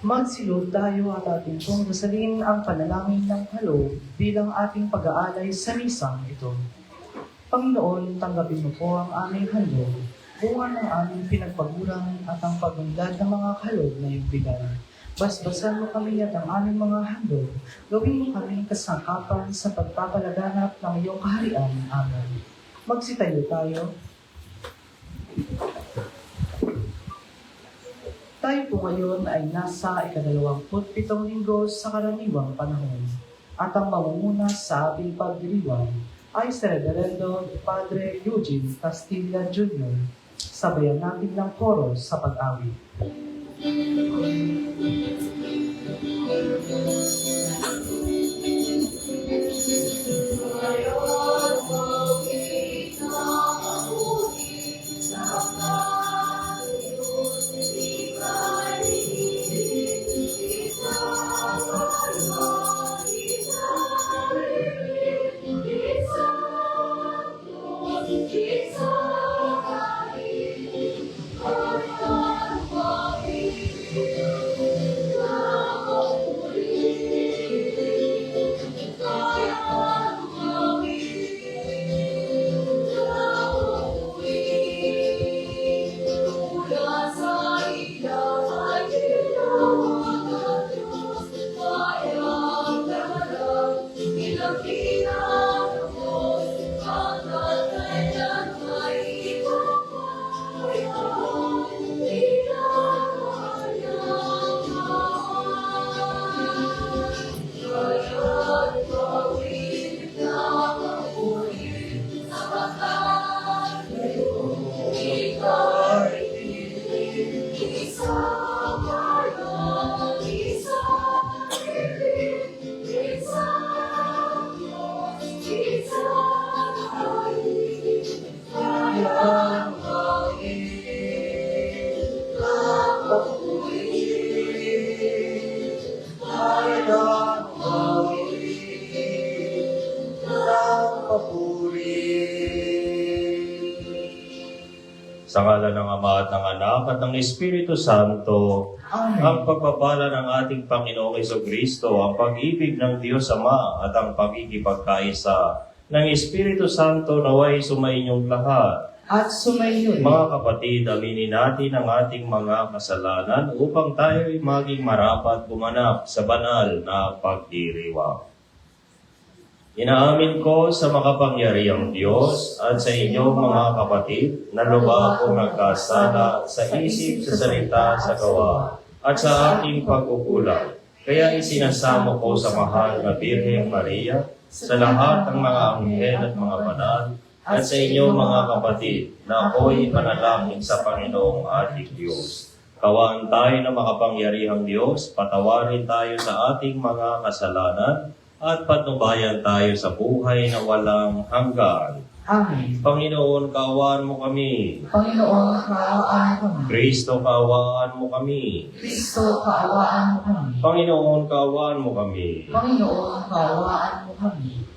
Magsilod tayo at ating pong dasalin ang panalangin ng halo bilang ating pag-aalay sa misang ito. Panginoon, tanggapin mo po ang aming halo, bunga ng aming pinagpaguran at ang pagunlad ng mga kalog na iyong bigay. Basbasan mo kami at ang aming mga handog, gawin mo kami kasangkapan sa pagpapalaganap ng iyong kaharian. Amen. Magsitayo tayo. Tayo po ngayon ay nasa ika-27 linggo sa karaniwang panahon at ang mamumuna sa ating pagdiriwang ay si Reverendo Padre Eugene Castilla Jr. Sabayan natin ng koro sa pag-awit. Sa ngala ng Ama at ng Anak at ng Espiritu Santo, Amen. Ang pagpapala ng ating Panginoong Jesucristo, ang pag-ibig ng Diyos Ama at ang pagkikipagkaisa ng Espiritu Santo naway sumainyong lahat. At sumayo rin. Mga kapatid, aminin natin ang ating mga kasalanan upang tayo'y maging marapat gumanap sa banal na pagdiriwang. Inaamin ko sa makapangyarihang Diyos at sa inyong mga kapatid na lubha akong nagkasala sa isip, sa salita, sa gawa, at sa aking pagkukulang. Kaya isinasamo ko sa mahal na Birheng Maria, sa lahat ng mga anghel at mga banal, at sa inyong mga kapatid na ako'y panalangin sa Panginoong ating Diyos. Kawaan tayo na makapangyarihang Diyos, patawarin tayo sa ating mga kasalanan, at patnubayan tayo sa buhay na walang hanggan. Amen. Panginoon, kaawaan mo kami. Panginoon, kaawaan mo kami. Kristo, kaawaan mo kami. Kristo, kaawaan mo kami. Panginoon, kaawaan mo kami. Panginoon, kaawaan mo kami.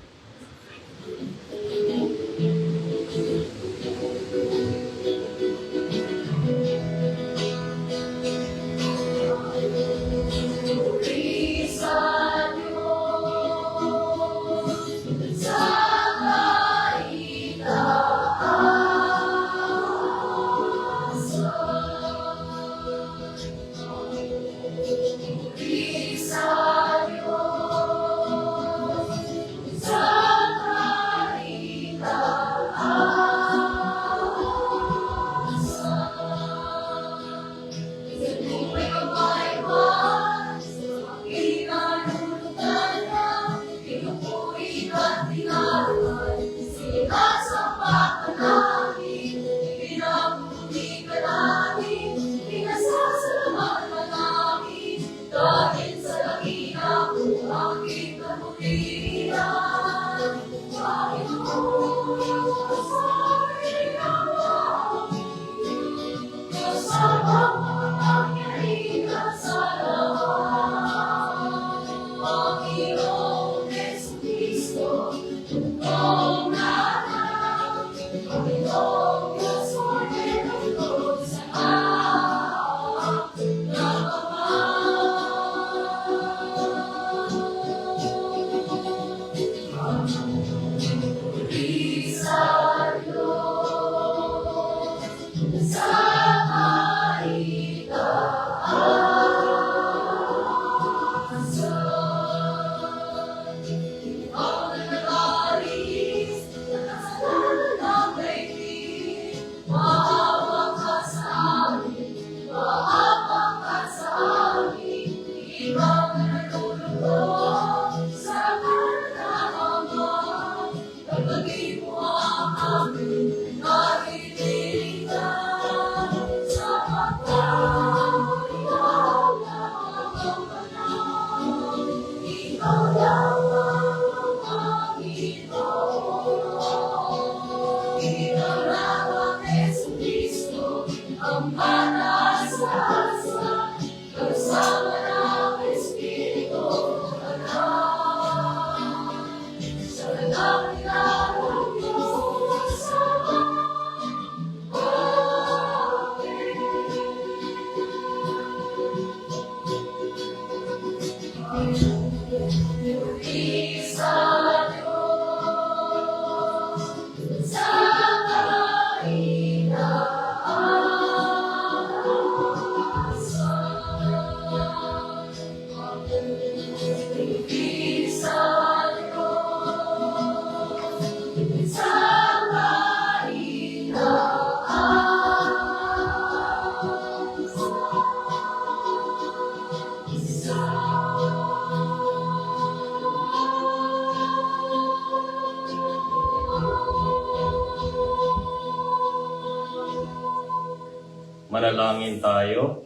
Manalangin tayo.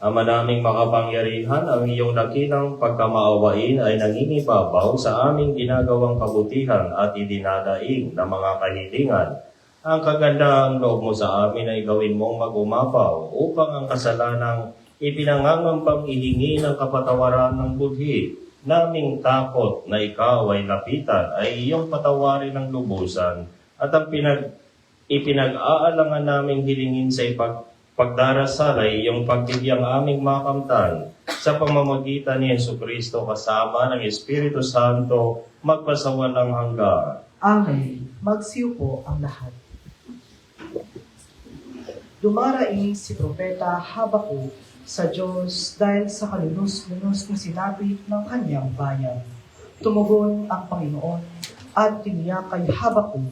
Ama naming makapangyarihan, ang iyong dakilang pagkamaawain ay nangingibabaw sa aming ginagawang kabutihan at idinadaing na mga kahilingan. Ang kagandahang loob mo sa amin ay gawin mong mag-umapaw upang ang kasalanang ipinangangampang ihingi ng kapatawaran ng budhi. Naming takot na ikaw ay lapitan ay iyong patawarin ng lubusan at ang ipinag-aalangan naming hilingin sa pagdarasal ay iyong pagbigyang aming makamtan sa pamamagitan ni Jesucristo kasama ng Espiritu Santo magpasawalang hanggan. Amen. Magsiupo ang lahat. Dumaraing si Propeta Habakuk sa Diyos dahil sa kalunos-lunos na sinabi ng kanyang bayan. Tumugon ang Panginoon at tiniyak kay Habakuk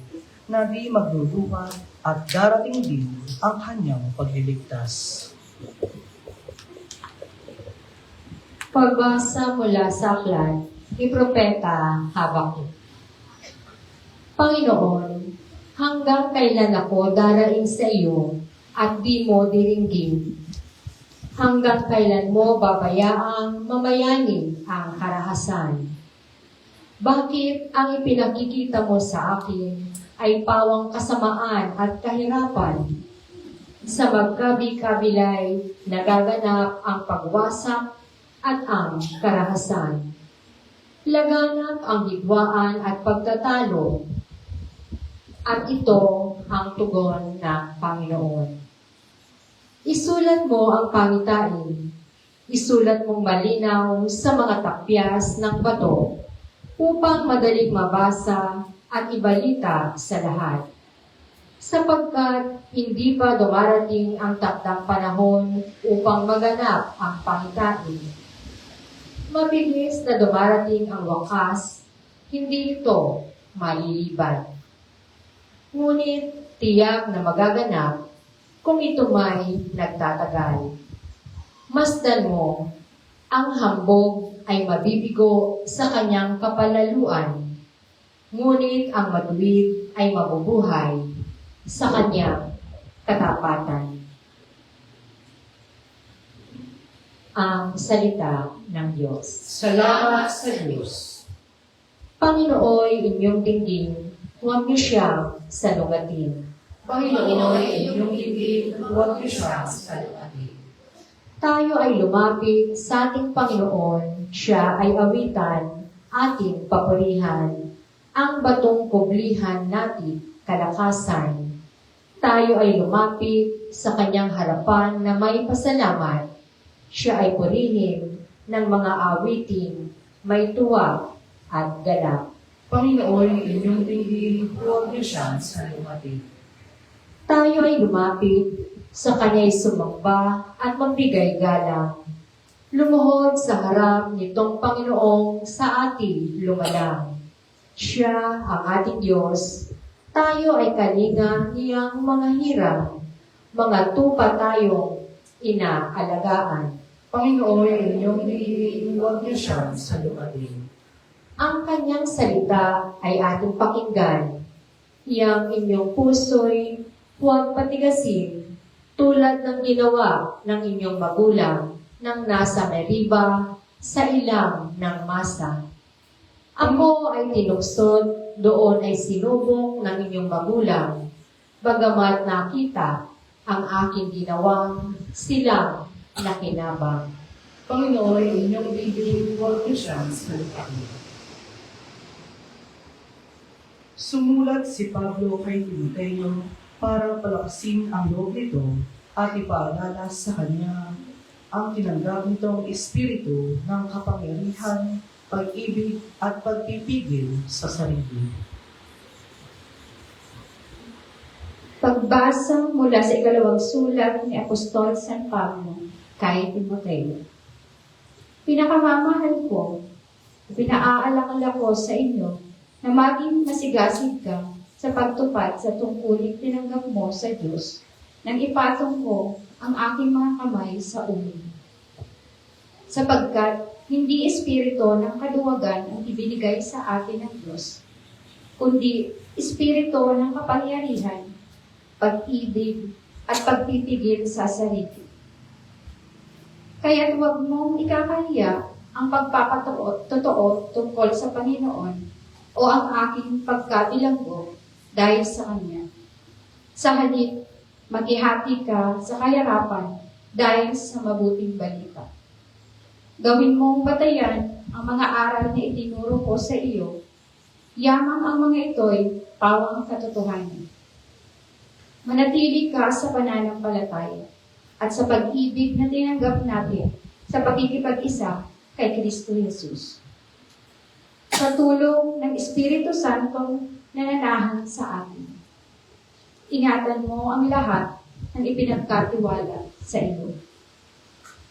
na di magluluha at darating din ang kanyang pagliligtas. Pagbasa mula sa aklat ni Propeta Habakuk. Panginoon, hanggang kailan ako daraing sa iyo at di mo diringgin? Hanggang kailan mo babayaang mamayanin ang karahasan? Bakit ang ipinakikita mo sa akin ay pawang kasamaan at kahirapan? Sa magkabi-kabilay nagaganap ang pagwasak at ang karahasan. Laganap ang hidwaan at pagtatalo. At ito ang tugon ng Panginoon. Isulat mo ang pangitain. Isulat mong malinaw sa mga tapyas ng bato upang madaling mabasa at ibalita sa lahat. Sapagkat hindi pa dumarating ang takdang panahon upang maganap ang pangitain. Mabilis na dumarating ang wakas, hindi ito maliliban. Ngunit tiyak na magaganap kung ito may nagtatagal. Masdan mo, ang hambog ay mabibigo sa kanyang kapalaluan, ngunit ang matuwid ay mabubuhay sa kanyang katapatan. Ang salita ng Diyos. Salamat sa Diyos. Panginoon, inyong dinggin, huwag niyo siyang salungatin. Panginoon, inyong ibig, huwag niyo siyang saluatin. Tayo ay lumapit sa ating Panginoon, siya ay awitan, ating papurihan, ang batong kublihan natin kalakasan. Tayo ay lumapit sa kanyang harapan na may pasalamat. Siya ay purihin ng mga awiting may tuwa at galak. Panginoon, inyong tingin, huwag niyo siyang sa lumapit. Tayo ay lumapit sa kanya'y sumamba at magbigay galang. Lumuhod sa harap nitong Panginoong sa ating lumalang. Siya ang ating Diyos. Tayo ay kalinga niyang mga hirang. Mga tupa tayong inaalagaan. Panginoon, inyong tingin, huwag niyo siyang sa lumapit. Ang kanyang salita ay ating pakinggan. Iyang inyong puso'y huwag patigasin, tulad ng ginawa ng inyong magulang nang nasa Meriba sa ilang ng masa. Ako ay tinuksod, doon ay sinubok ng inyong magulang, bagamat nakita ang aking ginawang silang nakinabang. Panginoon, inyong tingin, huwag niyo siyang sa lumapit. Sumulat si Pablo kay Timoteo para palakasin ang loob nito at ipaalala sa kanya ang tinanggap nitong espiritu ng kapangyarihan, pag-ibig at pagpipigil sa sarili. Pagbasa mula sa ikalawang sulat ni Apostol San Pablo kay Timoteo. Pinakamamahal ko, pinaaalala ko sa inyo na maging masigasig ka sa pagtupad sa tungkuling tinanggap mo sa Diyos nang ipatong ko ang aking mga kamay sa ulo. Sapagkat hindi espiritu ng kaduwagan ang ibinigay sa atin ng Diyos, kundi espiritu ng kapangyarihan, pag-ibig, at pagpipigil sa sarili. Kaya't huwag mong ikakahiya ang pagpapatotoo tungkol sa Panginoon o ang aking pagkabilanggo dahil sa Kanya. Sa halip, maghihati ka sa kahirapan dahil sa mabuting balita. Gawin mong batayan ang mga aral na itinuro ko sa iyo. Yamang ang mga ito'y pawang katotohanan. Manatili ka sa pananampalataya at sa pag-ibig na tinanggap natin sa pakikipag-isa kay Kristo Jesus. Sa tulong ng Espiritu Santo na nanahan sa atin. Ingatan mo ang lahat ng ipinagkatiwala sa iyo.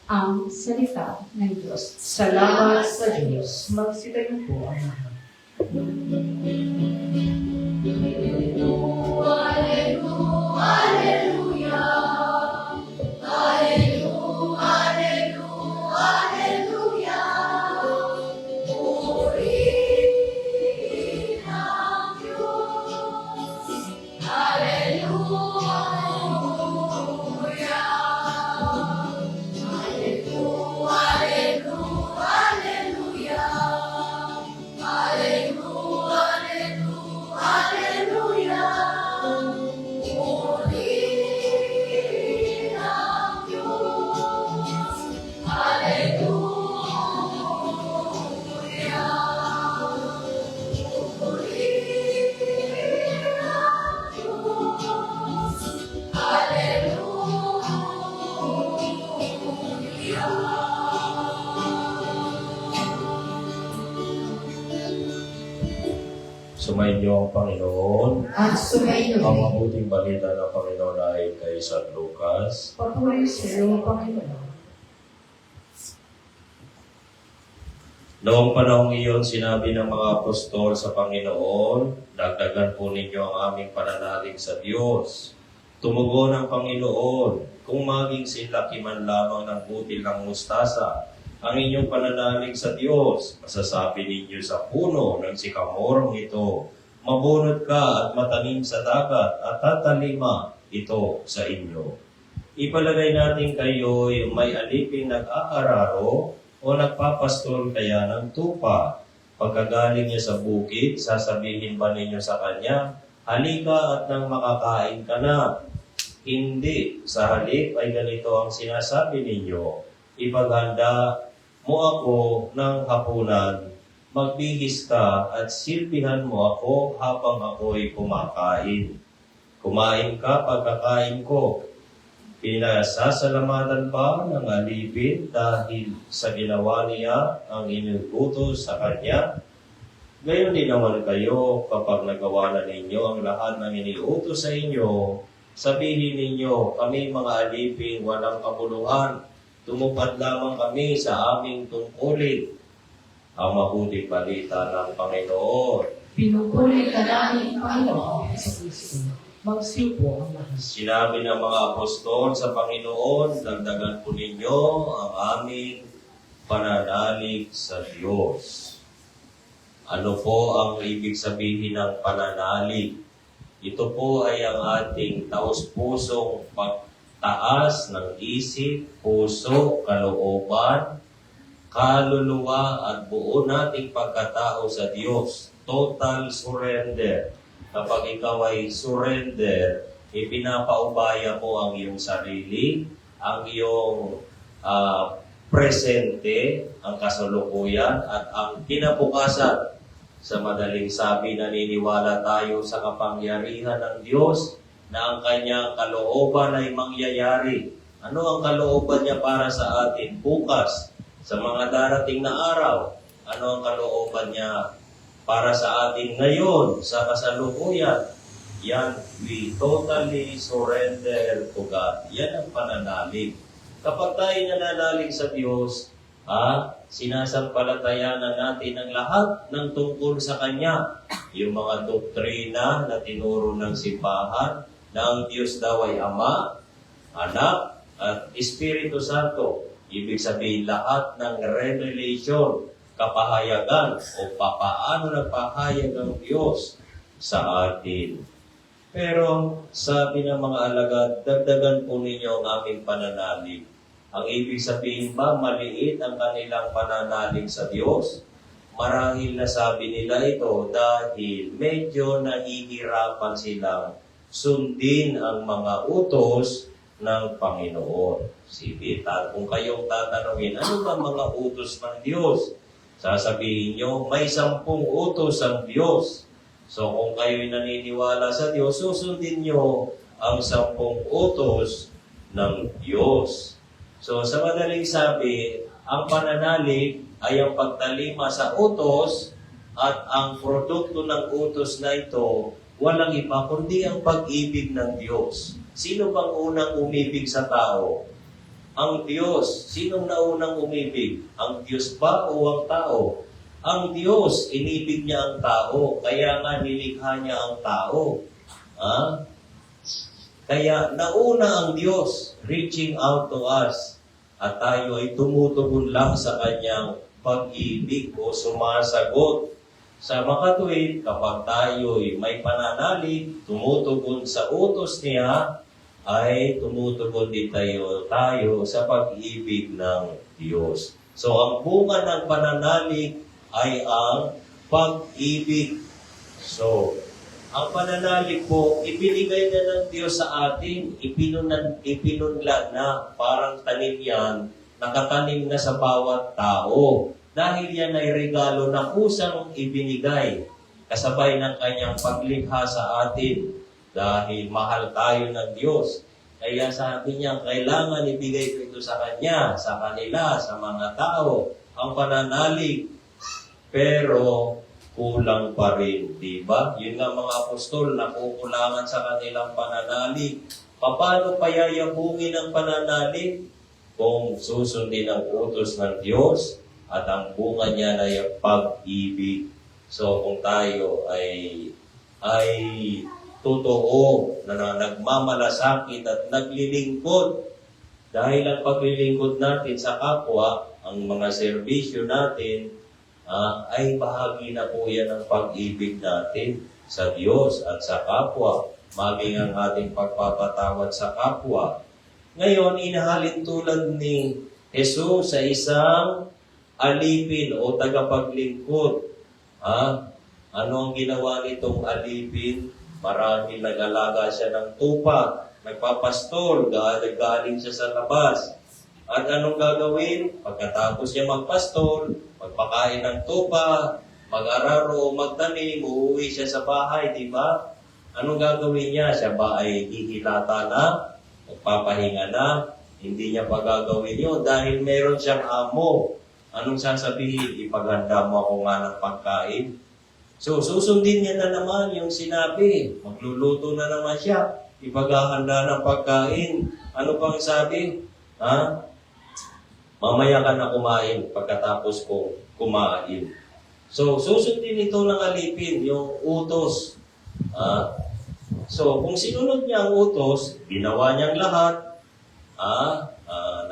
Ang salita ng Diyos. Salamat sa Diyos. Magsitayo po ang lahat. Sumainyo ang Panginoon. At sumayo Ang mabuting balita ng Panginoon ay kay San Lucas. papuri sa iyo, Panginoon. Noong panahong iyon, sinabi ng mga apostol sa Panginoon, dagdagan po ninyo ang aming pananalig sa Diyos. Tumugon ang Panginoon, kung maging sinlaki man lamang ng butil ng mustasa, ang inyong pananalig sa Diyos, masasabi ninyo sa puno ng sikamorong ito, mabunot ka at matanim sa dagat at tatalima ito sa inyo. Ipalagay natin kayo'y may aliping nag-aararo o nagpapastol kaya ng tupa. Pagkagaling niya sa bukid, sasabihin ba ninyo sa kanya, halika at nang makakain ka na? Hindi. Sa halip ay ganito ang sinasabi ninyo, ipaghanda mo ako ng hapunan, magbihis ka at silbihan mo ako habang ako'y kumakain. Kumain ka pagkakain ko. Pinasasalamatan ba ng alipin dahil sa ginawa niya ang inuutos sa kanya? Gayon din naman kayo kapag nagawa na ninyo ang lahat ng iniutos sa inyo, sabihin ninyo, kami mga alipin walang kabuluhan, tumupad lamang kami sa aming tungkulin. Ang mabuting balita ng Panginoon. Pinupuri ka namin, Panginoon sa Kristo. Magsiupo ang lahat. Sinabi ng mga apostol sa Panginoon, dagdagan po ninyo ang aming pananalig sa Diyos. Ano po ang ibig sabihin ng pananalig? Ito po ay ang ating taos-pusong pagtaas ng isip, puso, kalooban, kaluluwa at buo nating pagkatao sa Diyos. Total surrender. Kapag ikaw ay surrender, ipinapaubaya mo ang iyong sarili, ang iyong presente, ang kasalukuyan, at ang kinabukasan. Sa madaling sabi, naniniwala tayo sa kapangyarihan ng Diyos na ang kanyang kalooban ay mangyayari. Ano ang kalooban niya para sa atin bukas, sa mga darating na araw? Ano ang kalooban niya para sa atin ngayon, sa kasalukuyan? Yan, we totally surrender to God. Yan ang pananalig. Kapag tayo nananalig sa Diyos, sinasampalatayanan natin ang lahat ng tungkol sa Kanya. Yung mga doktrina na tinuro ng simbahan, na ang Diyos daw ay Ama, Anak, at Espiritu Santo. Ibig sabihin lahat ng revelation, kapahayagan o papaano nagpahayag ang Diyos sa atin. Pero sabi ng mga alagad, dagdagan po ninyo ang aming pananalig. Ang ibig sabihin ba, maliit ang kanilang pananalig sa Diyos? Marahil nasabi nila ito dahil medyo nahihirapan silang sundin ang mga utos ng Panginoon. Sige, kung kayong tatanungin, ano ba mga utos ng Diyos? Sasabihin nyo, may 10 utos ang Diyos. So kung kayo'y naniniwala sa Diyos, susundin nyo ang 10 utos ng Diyos. So sa madaling sabi, ang pananalig ay ang pagtalima sa utos at ang produkto ng utos na ito, walang iba kundi ang pag-ibig ng Diyos. Sino bang unang umibig sa tao? Ang Diyos. Sinong naunang umibig? Ang Diyos ba o ang tao? Ang Diyos, inibig niya ang tao. Kaya nga nilikha niya ang tao. Kaya nauna ang Diyos reaching out to us. At tayo ay tumutugon lang sa kanyang pag-ibig o sumasagot. Sa makatuwid, kapag tayo ay may pananalig, tumutugon sa utos niya, ay tumutugon din tayo sa pag-ibig ng Diyos. So, ang bunga ng pananalig ay ang pag-ibig. So, ang pananalig po, ibinigay na ng Diyos sa atin, ipinunlad na, parang tanim yan, nakatanim na sa bawat tao. Dahil yan ay regalo na kusang ibinigay, kasabay ng kanyang paglikha sa atin. Dahil mahal tayo ng Diyos. Kaya sabi niya, kailangan ibigay ko ito sa Kanya, sa kanila, sa mga tao, ang pananalig. Pero kulang pa rin, di ba? Yun nga mga apostol, nakukulangan sa kanilang pananalig. Paano payayabungin ang pananalig? Kung susundin ang utos ng Diyos at ang bunga niya ay pag-ibig. So kung tayo ay totoo na nagmamalasakit at naglilingkod. Dahil ang paglilingkod natin sa kapwa, ang mga serbisyo natin, ay bahagi na po yan ng pag-ibig natin sa Diyos at sa kapwa. Maging ang ating pagpapatawad sa kapwa. Ngayon, inahalin tulad ni Jesus sa isang alipin o tagapaglingkod. Ano ang ginawa nitong alipin? Marahil nag-alaga siya ng tupa, nagpapastol, galing siya sa labas. At anong gagawin? Pagkatapos niya magpastol, magpakain ng tupa, mag-araro o magtanim, uuwi siya sa bahay, di ba? Anong gagawin niya? Siya ba ay hihilata na? Magpapahinga na? Hindi niya pa gagawin yun dahil meron siyang amo. Anong sasabihin? Ipaghanda mo ako nga ng pagkain. So, susundin niya na naman yung sinabi. Magluluto na naman siya. Ipaghahanda ng pagkain. Ano pang sabi? Ha? Mamaya ka na kumain pagkatapos ko kumain. So, susundin ito ng alipin, yung utos. So, kung sinunod niya ang utos, ginawa niyang lahat,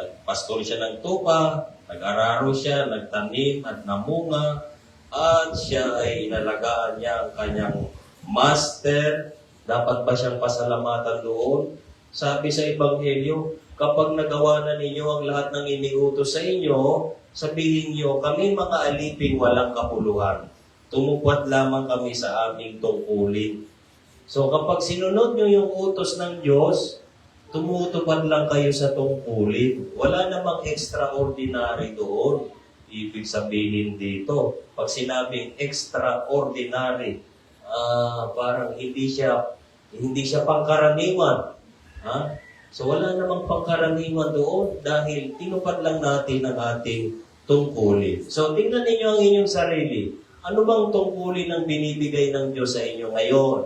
nagpastol siya ng tupa, nag-araro siya, nagtanim at namunga, at siya ay inalagaan niya ang kanyang master. Dapat ba siyang pasalamatan doon? Sabi sa Ebanghelyo, kapag nagawa na ninyo ang lahat ng iniutos sa inyo, sabihin niyo, kami mga aliping walang kapuluhan. Tumupad lamang kami sa aming tungkulin. So kapag sinunod niyo yung utos ng Diyos, tumutupad lang kayo sa tungkulin. Wala namang extraordinary doon. Ibig sabihin dito, pag sinabing extraordinary, parang hindi siya pangkaraniwan. So wala namang pangkaraniwan doon dahil tinupad lang natin ang ating tungkulin. So tingnan ninyo ang inyong sarili. Ano bang tungkulin ang binibigay ng Diyos sa inyo ngayon?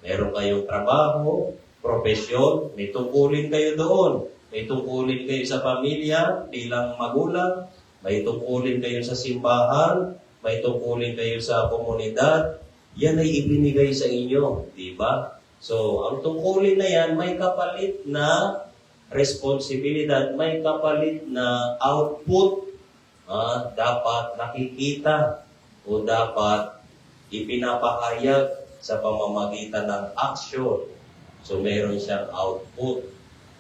Meron kayong trabaho, profesyon, may tungkulin kayo doon. May tungkulin kayo sa pamilya bilang magulang, may tungkulin kayo sa simbahan, may tungkulin kayo sa komunidad. Yan ay ibinigay sa inyo, di ba? So, ang tungkulin na yan, may kapalit na responsibilidad, may kapalit na output. Dapat nakikita o dapat ipinapahayag sa pamamagitan ng action. So, meron siyang output.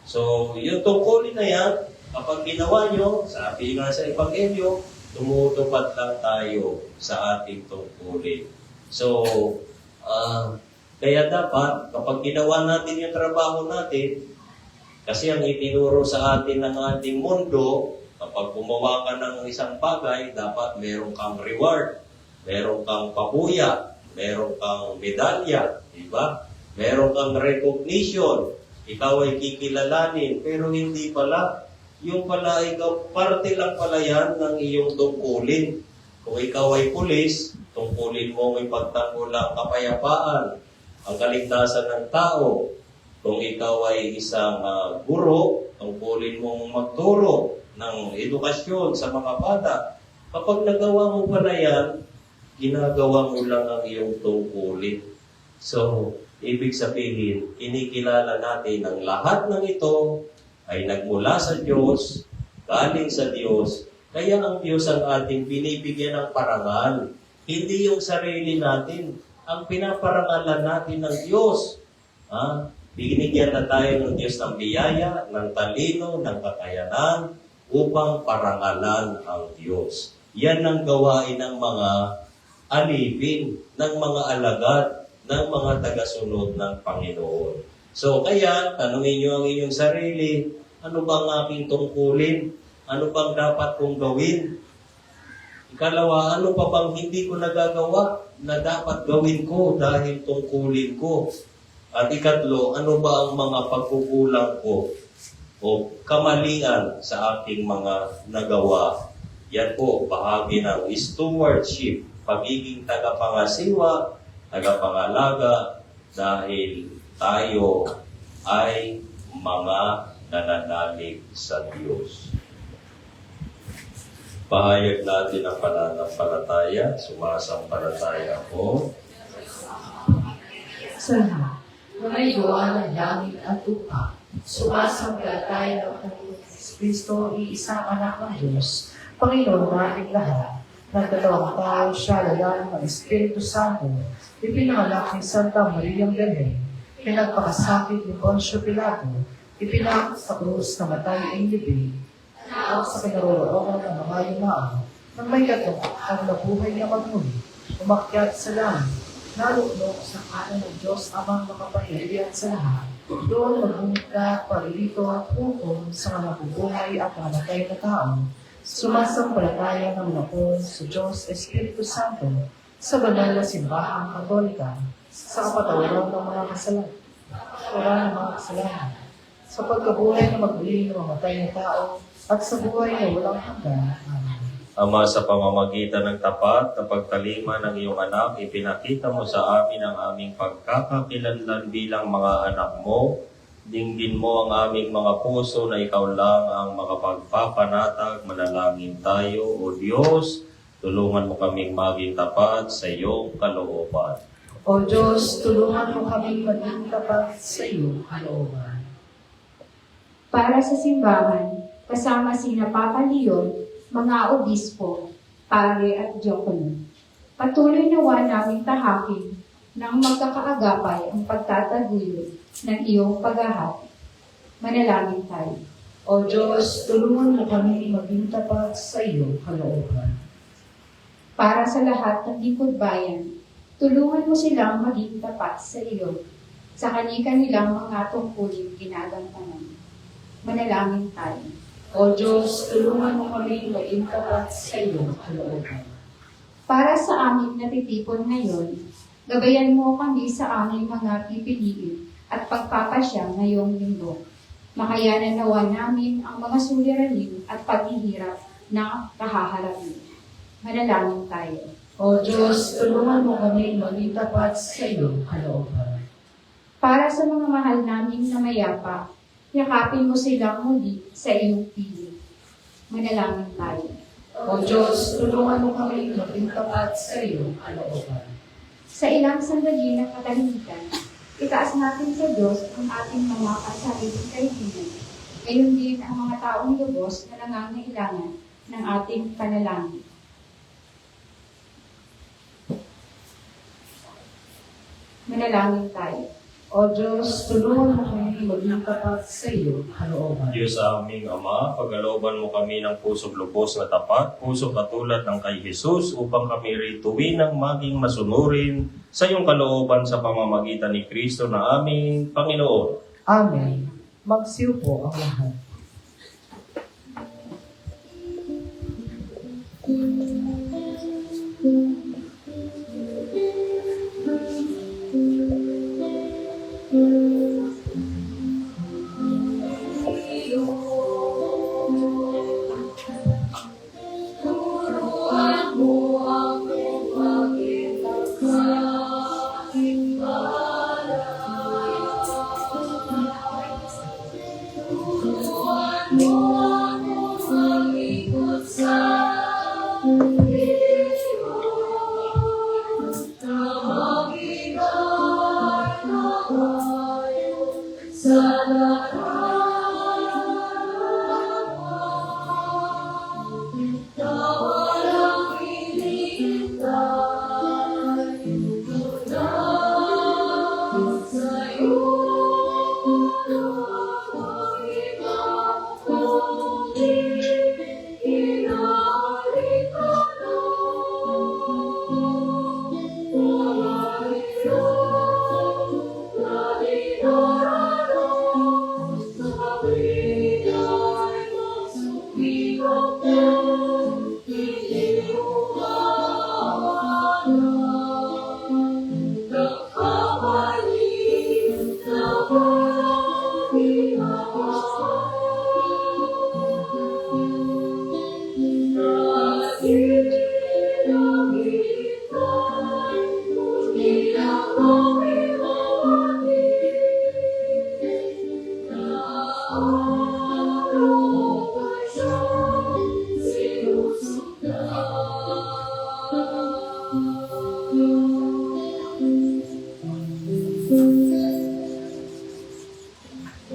So, yung tungkulin na yan, kapag ginawa nyo, sabi nga sa Ebanghelyo, tumutupad lang tayo sa ating tungkulin. So, kaya dapat, kapag ginawa natin yung trabaho natin, kasi ang itinuro sa atin ng ating mundo, kapag gumawa ka ng isang bagay, dapat meron kang reward, meron kang pabuya, meron kang medalya, di ba? Meron kang recognition, ikaw ay kikilalanin, pero hindi pala. Yung pala, ikaw, parte lang pala yan ng iyong tungkulin. Kung ikaw ay pulis, tungkulin mo ay pagtanggol ang kapayapaan, ang kaligtasan ng tao. Kung ikaw ay isang guro, tungkulin mong magturo ng edukasyon sa mga bata. Kapag nagawa mo pala yan, ginagawa mo lang ang iyong tungkulin. So, ibig sabihin, kinikilala natin ang lahat ng ito ay nagmula sa Diyos, galing sa Diyos, kaya ang Diyos ang ating binibigyan ng parangal. Hindi yung sarili natin. Ang pinaparangalan natin ng Diyos. Binigyan na tayo ng Diyos ng biyaya, ng talino, ng kakayanan, upang parangalan ang Diyos. Yan ang gawain ng mga alipin, ng mga alagad, ng mga tagasunod ng Panginoon. So, kaya, tanungin nyo ang inyong sarili, ano bang aking tungkulin? Ano bang dapat kong gawin? Ikalawa, ano pa bang hindi ko nagagawa na dapat gawin ko dahil tungkulin ko? At ikatlo, ano ba ang mga pagkukulang ko o kamalian sa aking mga nagawa? Yan po, bahagi ng stewardship, pagiging tagapangasiwa, tagapangalaga, dahil tayo ay mga nananalig sa Diyos. Pahayag natin ang pananampalataya, sumasampalataya ako sa lahat na may gawa ng langit at lupa. Sumasampalataya ako Si Kristo, iisang anak ng Diyos, Panginoon nating lahat, nagdalawang tao siya lalalang ng Espiritu Santo, ipinanganak ni Santa Maria Virgen, pinagpakasakit ni Poncio Pilato, ipinakot sa krus na matay ang libing, at sa kinaroroonan ng mga yumaang, nang may katungkang nabuhay na magmuli, umakyat sa langit, naluknok sa kanan ng Diyos amang makapangyarihan sa lahat. Doon magbungka, parilito at hukom sa mga nabubuhay at namatay na tao. Sumasampalataya ng napon sa Diyos Espiritu Santo, sa banal na simbahang katolika, sa kapatawaran ng mga kasalanan, sa pagkabuhay na magbuli ng mamatay na tao, at sa buhay na walang hanggan. Amen. Ama, sa pamamagitan ng tapat na pagtalima ng iyong anak, ipinakita mo sa amin ang aming pagkakakilanlan bilang mga anak mo. Dinggin mo ang aming mga puso na ikaw lang ang makapagpapanatag. Manalangin tayo, O Diyos, tulungan mo kaming maging tapat sa iyong kalooban. O Diyos, tulungan mo kaming maging tapat sa iyong kalooban. Para sa simbahan, kasama sina Papa Leon, mga obispo, pare at diakono. Patuloy nawa naming tahakin ng magkakaagapay ang pagtataguyod ng iyong paghahati. Manalangin tayo. O Diyos, tulungan mo kami maging tapat sa iyong kalooban. Para sa lahat ng lingkod bayan, tulungan mo silang maging tapat sa iyo, sa kani-kanilang mga tungkulin ginagantanan. Manalangin tayo. O Diyos, tulungan mo kami maging tapat sa iyong kalooban. Para sa aming natitipon ngayon, gabayan mo kami sa aming mga pipiliin at pagpapasya ngayong linggo. Makayanan nawa namin ang mga suliranin at paghihirap na kahaharapin. Manalangin tayo. O Diyos, tulungan mo kami maging tapat sa iyong kalooban. Para sa mga mahal namin na mayapa, yakapin mo silang muli sa iyong piling. Manalangin tayo. O Diyos, tulungan mo kami maging tapat sa iyong kalooban. Sa ilang sandali ng katahimikan, itaas natin sa Diyos ang ating mga kasariling kaibigan. Gayon din ang mga taong lubos na nangangailangan ng ating panalangin. Manalangin tayo. O Diyos, tulungan mo kami maging tapat sa iyong kalooban. Diyos aming Ama, pagalooban mo kami ng pusong lubos na tapat, puso katulad ng kay Jesus, upang kami rituin ng maging masunurin sa iyong kalooban sa pamamagitan ni Kristo na aming Panginoon. Amen. Magsiyo po ang lahat.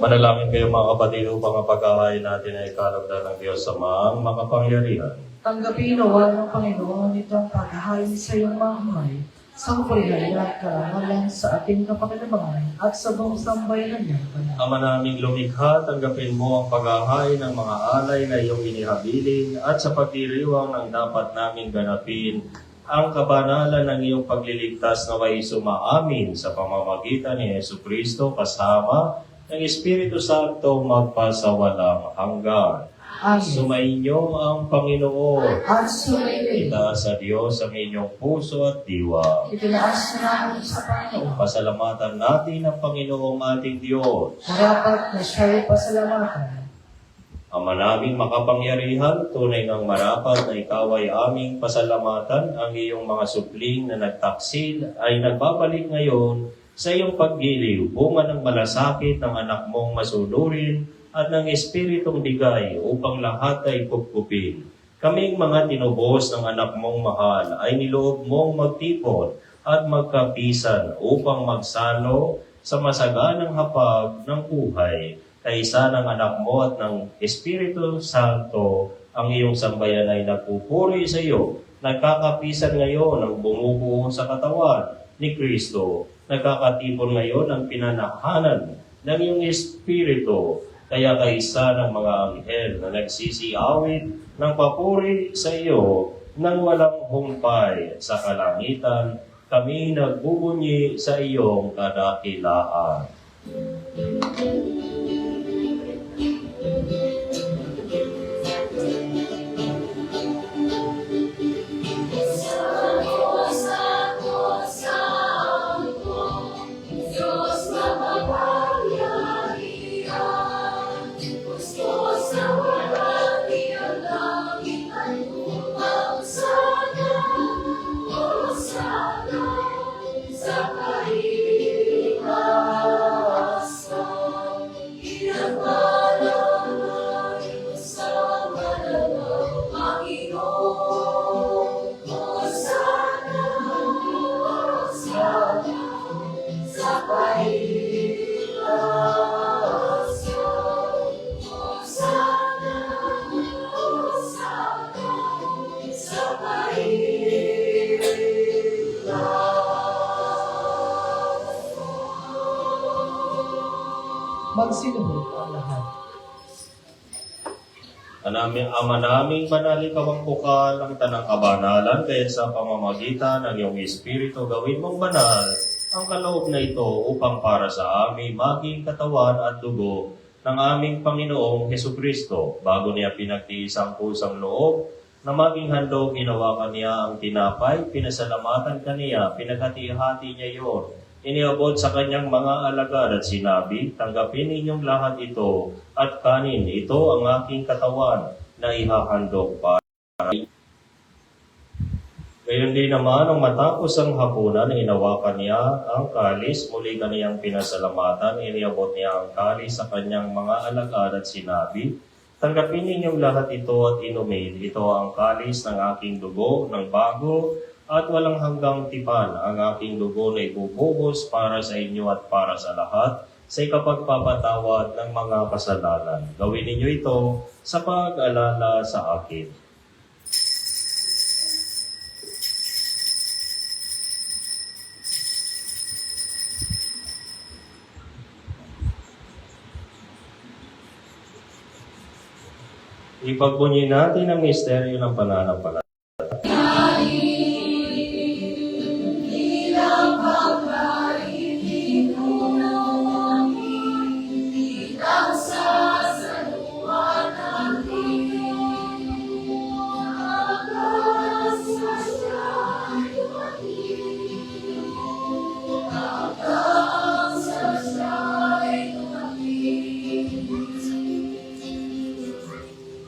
Manalangin kayo mga kapatid upang ang pagkahain natin ay kalagdan ng Diyos sa mga makapangyarihan. Tanggapin nawa ng Panginoon itong paghahain sa iyong mahal, sa kapurihan at karangalan sa ating kapakinabangan at sa buong sambayanan niya. Ama naming lumikha, tanggapin mo ang paghahain ng mga alay na iyong inihabilin at sa pagdiriwang ng dapat naming ganapin ang kabanalan ng iyong pagliligtas na may sumaamin sa pamamagitan ni Jesucristo kasama ng Espiritu Santo magpasawalang hanggan. Amen. Sumainyo ang Panginoon. At sumayin, Itaas sa Diyos ang inyong puso at diwa. itinaas namin sa Panginoon. Pasalamatan natin ang Panginoong ating Diyos. Marapat na siya'y pasalamatan. Ama naming makapangyarihan, tunay ngang marapat na ikaw ay aming pasalamatan. Ang iyong mga supling na nagtaksil ay nagbabalik ngayon sa iyong paggiliw, bunga ng malasakit ng anak mong masunurin at ng Espiritong bigay upang lahat ay kupkupin. Kaming mga tinubos ng anak mong mahal ay niloob mong magtipon at magkapisan upang magsalo sa masaganang hapag ng buhay. Kaisa ng anak mo at ng Espiritu Santo, ang iyong sambayan ay nagpupuri sa iyo. Nagkakapisan ngayon ang bumubuo sa katawan ni Kristo. Nagkakatipon ngayon ang pinanahanan ng iyong Espiritu. Kaya kaisa ng mga anghel na nagsisiawit ng papuri sa iyo nang walang humpay sa kalangitan, kami nagbubunyi sa iyong kadakilaan. Magsinuhod ang lahat. Ama naming banal, ikaw ang bukal ng tanang kabanalan, kaya sa pamamagitan ng iyong Espiritu gawin mong banal ang kaloob na ito upang para sa amin maging katawan at dugo ng aming Panginoong Hesukristo. Bago niya pinagtiis ang pusang loob na maging handog, hinawakan niya ang tinapay, pinasalamatan kaniya, pinaghati-hati niya iyon. Iniabot sa kanyang mga alagad at sinabi, tanggapin ninyong lahat ito at kanin, ito ang aking katawan na ihahandog para. Gayon din naman, nang matapos ang hapunan, hinawakan niya ang kalis, muli kaniyang pinasalamatan, iniabot niya ang kalis sa kanyang mga alagad at sinabi, tanggapin ninyong lahat ito at inumin, ito ang kalis ng aking dugo, ng bago, at walang hanggang tipan ang aking dugo na ibubuhos para sa inyo at para sa lahat sa ikapagpapatawad ng mga kasalanan. Gawin ninyo ito sa pag-alala sa akin. Ipagbunyi natin ang misteryo ng pananampalataya.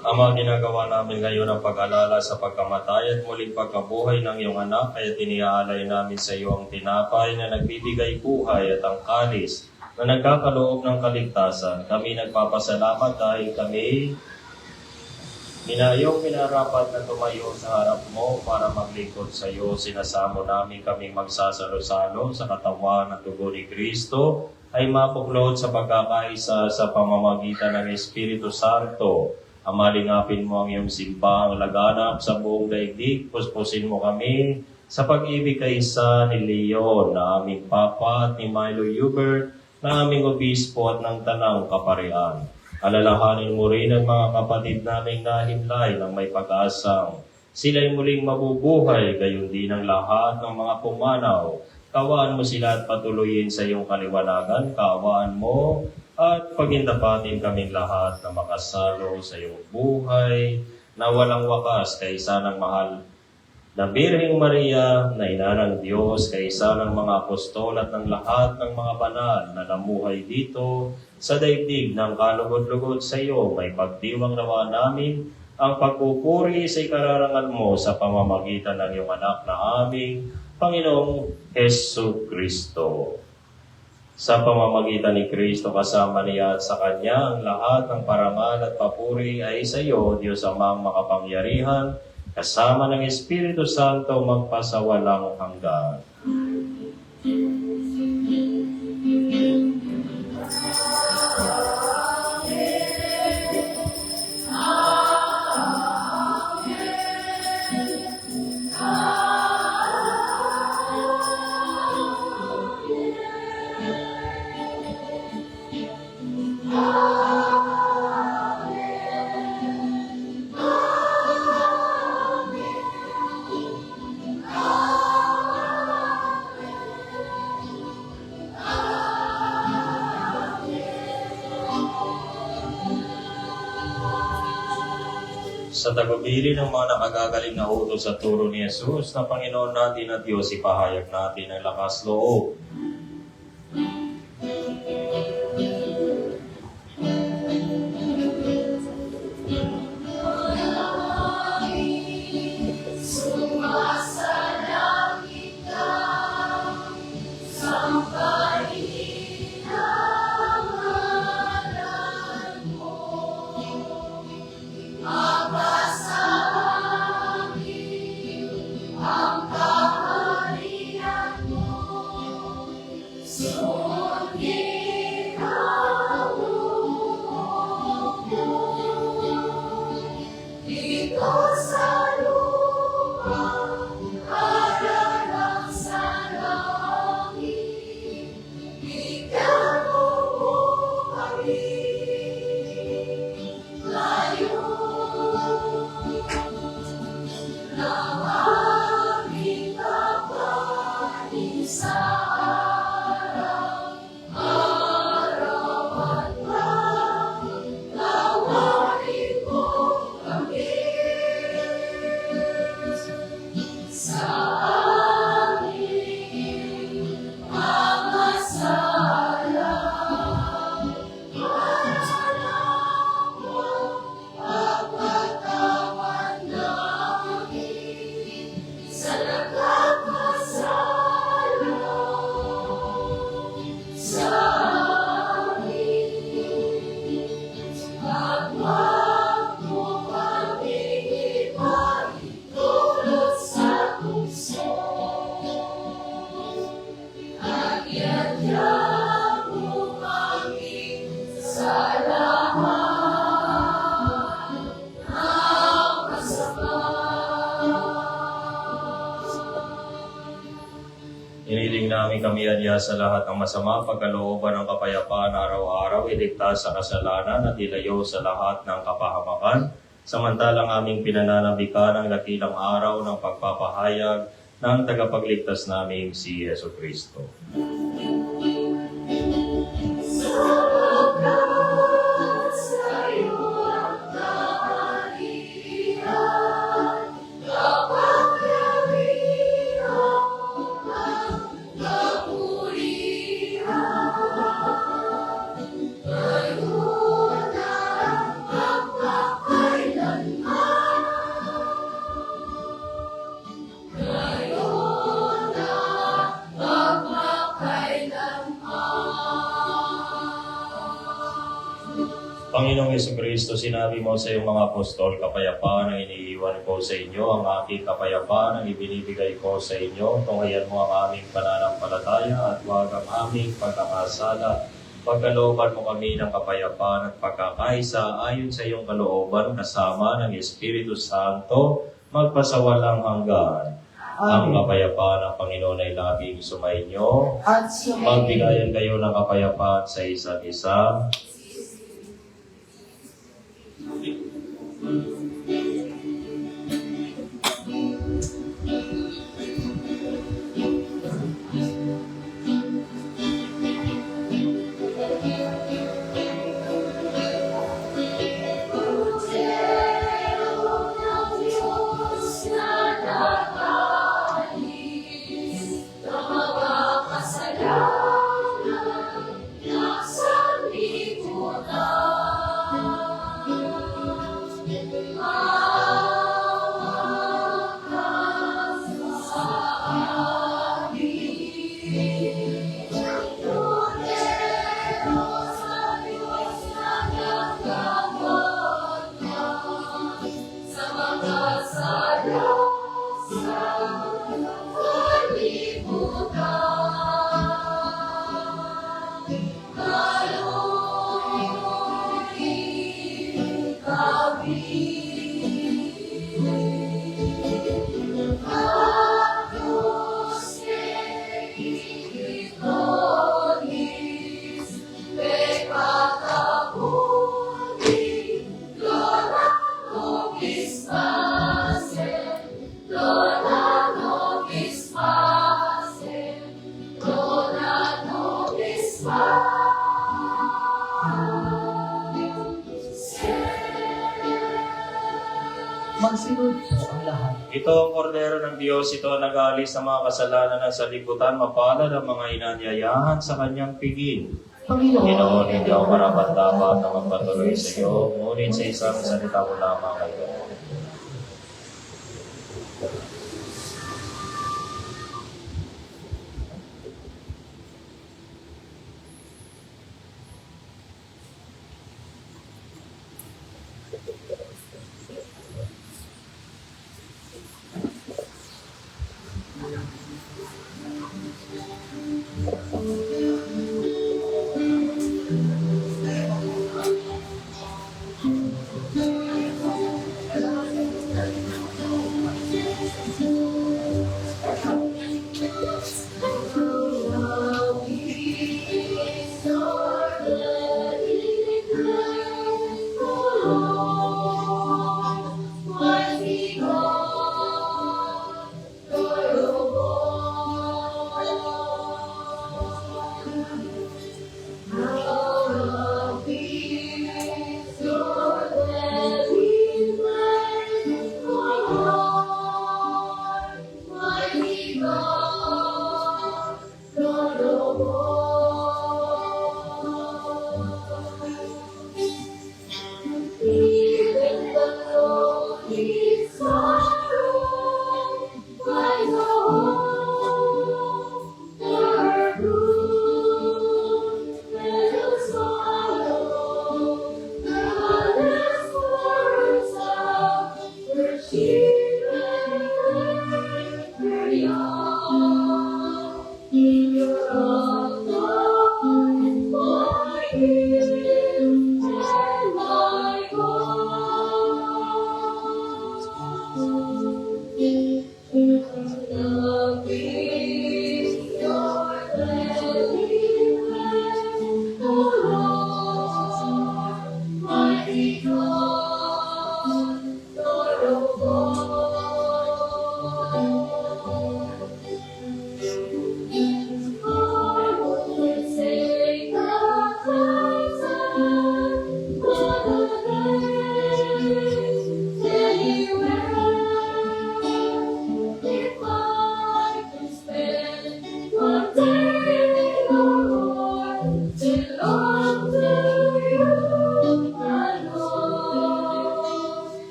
Ama, ginagawa namin ngayon ang pag-alala sa pagkamatay at muling pagkabuhay ng iyong anak, kaya tiniaalay namin sa iyo ang tinapay na nagbibigay buhay at ang kalis na nagkakaloob ng kaligtasan. Kami nagpapasalamat dahil kami minayong minarapat na tumayo sa harap mo para maglingkod sa iyo. Sinasamo namin kaming magsasalo-salo sa katawan at dugo ni Kristo ay mapuklod sa pagkakaisa sa pamamagitan ng Espiritu Santo. Ama, lingapin mo ang iyong simbahang laganap sa buong daigdig. Puspusin mo kami sa pag-ibig kaisa ni Leon, na aming Papa, at ni Milo Hubert, na aming obispo at ng Tanang Kaparian. Alalahanin mo rin ang mga kapatid naming nahimlay ng may pag-asang sila'y muling mabubuhay, gayon din ang lahat ng mga pumanaw Kaawaan mo sila at patuloyin sa iyong kaliwanagan. Kaawaan mo at pagindapatin kaming lahat na makasalo sa iyong buhay na walang wakas kaysa ng mahal na Birheng Maria, na ina ng Diyos, kaysa ng mga apostol at ng lahat ng mga banal na namuhay dito sa daigdig ng kalugod-lugod sa iyo, may pagdiwang nawa namin ang pagpupuri sa ikararangal mo sa pamamagitan ng iyong anak na aming Panginoong Hesu Kristo. Sa pamamagitan ni Kristo kasama niya at sa Kanya, ang lahat ng parangal at papuri ay sa iyo, Diyos Amang makapangyarihan, kasama ng Espiritu Santo magpasawalang hanggan. Sa tagubili ng mga nakagagaling na utos sa turo ni Jesus na Panginoon natin at Diyos, ipahayag natin ang lakas loob. Iniling namin kami adya sa lahat ng masama, pagkalooban ng kapayapaan araw-araw, iligtas sa kasalanan at ilayo sa lahat ng kapahamakan, samantalang aming pinananabikan ang dakilang araw ng pagpapahayag ng tagapagligtas naming si Yesu Kristo. Panginoong Jesucristo, sinabi mo sa iyong mga apostol, kapayapaan ang iniiwan ko sa inyo, ang aking kapayapaan ang ibinibigay ko sa inyo. Tunghayan mo ang aming pananampalataya at huwag ang aming pagkakasala. Pagkalooban mo kami ng kapayapaan at pagkakaisa ayon sa iyong kalooban kasama ng Espiritu Santo magpasawalang hanggan. Ang kapayapaan ng Panginoon ay laging sumainyo. At sumainyo. Magbigayan kayo ng kapayapaan sa isa't isa. Magsunod po ang lahat. Ito ang kordero ng Diyos, ito ang nag-aalis ng mga kasalanan ng salibutan, mapalad ang mga inanyayahan sa kanyang piging. Panginoon, hindi ako marapat-dapat na magpatuloy sa iyo, ngunit sa isang salita mo lamang kayo.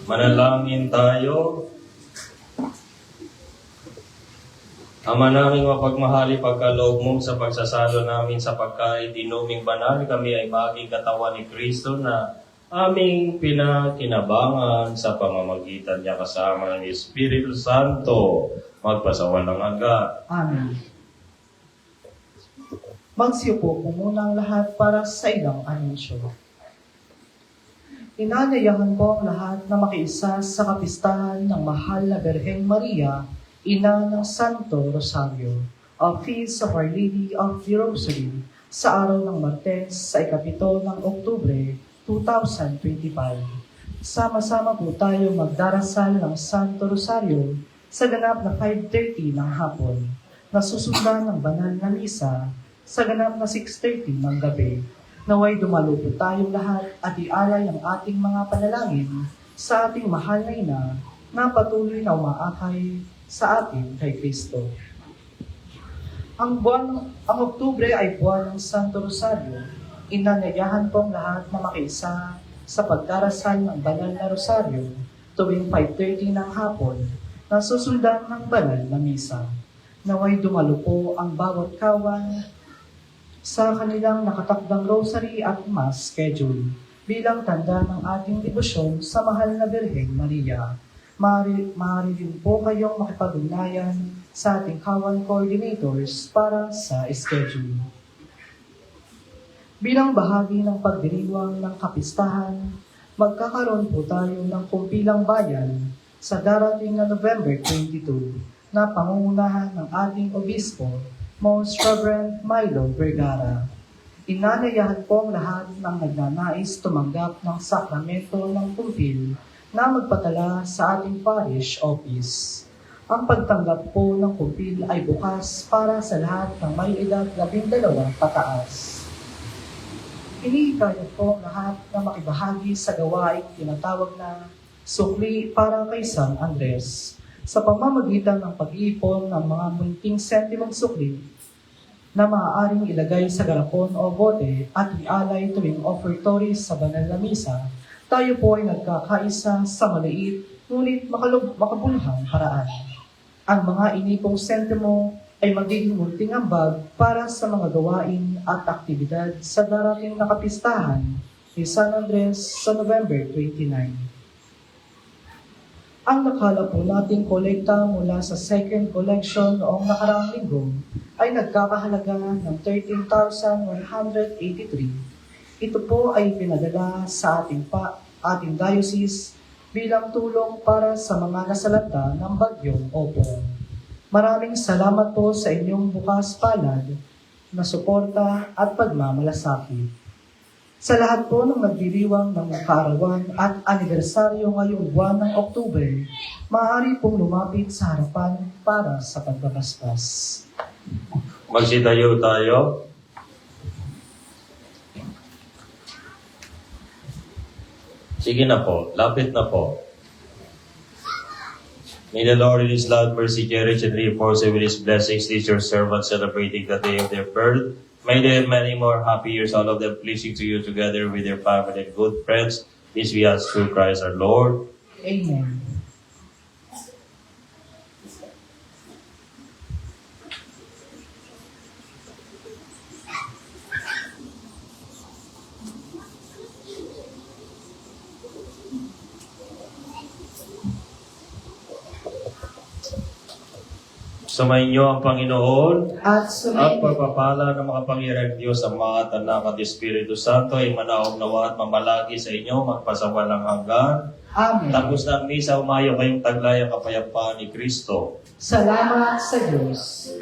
Manalangin tayo. Ama naming mapagmahali pagkaloob mo sa pagsasalo namin sa pagkain inuming banal, kami ay maging katawan ni Kristo na aming pinakinabangan sa pamamagitan niya kasama ng Espiritu Santo, magpasawalang hanggan. Amen. Magsiupo po muna ang lahat para sa ilang anunsyo. Inanayahan po ang lahat na makiisa sa kapistahan ng mahal na Birheng Maria, Ina ng Santo Rosario, of Feast of Our Lady of the Rosary, sa araw ng Martes sa ikapito ng Oktubre 2025. Sama-sama po tayo magdarasal ng Santo Rosario sa ganap na 5:30 ng hapon, na susundan ng banal na misa sa ganap na 6:30 ng gabi. Naway dumalo po tayong lahat at ialay ang ating mga panalangin sa ating mahal na Ina na patuloy na umaakay sa atin kay Kristo. Ang Oktubre ay buwan ng Santo Rosario. Inanayahan pong lahat na makiisa sa pagdarasal ng banal na Rosario tuwing 5:30 ng hapon na susundan ng banal na misa. Naway dumalo po ang bawat kawan sa kanilang nakatakdang rosary at mass schedule bilang tanda ng ating debosyon sa mahal na Birheng Maria. Maaari din po kayong makipag-ugnayan sa ating kawan coordinators para sa schedule. Bilang bahagi ng pagdiriwang ng kapistahan, magkakaroon po tayo ng kumpilang bayan sa darating na November 22 na pangungunahan ng ating obispo, Most Reverend Milo Vergara. Inanayahan po ang lahat ng nagnanais tumanggap ng sakramento ng kumpil na magpadala sa ating parish office. Ang pagtanggap po ng kumpil ay bukas para sa lahat ng may edad 12 pataas. Hinihikayat po ang lahat na makibahagi sa gawaing tinatawag na sukli para kay San Andres sa pamamagitan ng pag-iipon ng mga munting sentimong sukli na maaaring ilagay sa garapon o bote at ialay tuwing offertory sa banal na misa. Tayo po ay nagkakaisa sa maliit ngunit makabuluhang paraan. Ang mga inipong sentimo ay magiging munting ambag para sa mga gawain at aktibidad sa darating na kapistahan ni San Andres sa November 29. Ang nakala po nating kolekta mula sa second collection noong nakaraang linggo ay nagkakahalaga ng 13,183. Ito po ay pinadala sa ating diocese bilang tulong para sa mga nasalanta ng bagyong Opong. Maraming salamat po sa inyong bukas palad na suporta at pagmamalasakit. Sa lahat po ng nagdiriwang ng kaarawan at anibersaryo ngayong buwan ng Oktubre, maaari pong lumapit sa harapan para sa pagbabasbas. Magsitayo tayo. Sige na po, lapit na po. May the Lord in His love, mercy, cherish, and reinforce with His blessings these your servants celebrating the day of their birth. May they have many more happy years, all of them pleasing to you together with their family and good friends. This we ask through Christ our Lord. Amen. Sumayin niyo ang Panginoon At at sumayin pagpapala ng makapangyarihang Diyos ang mga tanak at Espiritu Santo ay manaog nawa at mamalagi sa inyo magpasawalang hanggan. Amen. Tapos ng misa, umayo kayong taglay ang kapayapaan ni Kristo. Salamat sa Diyos.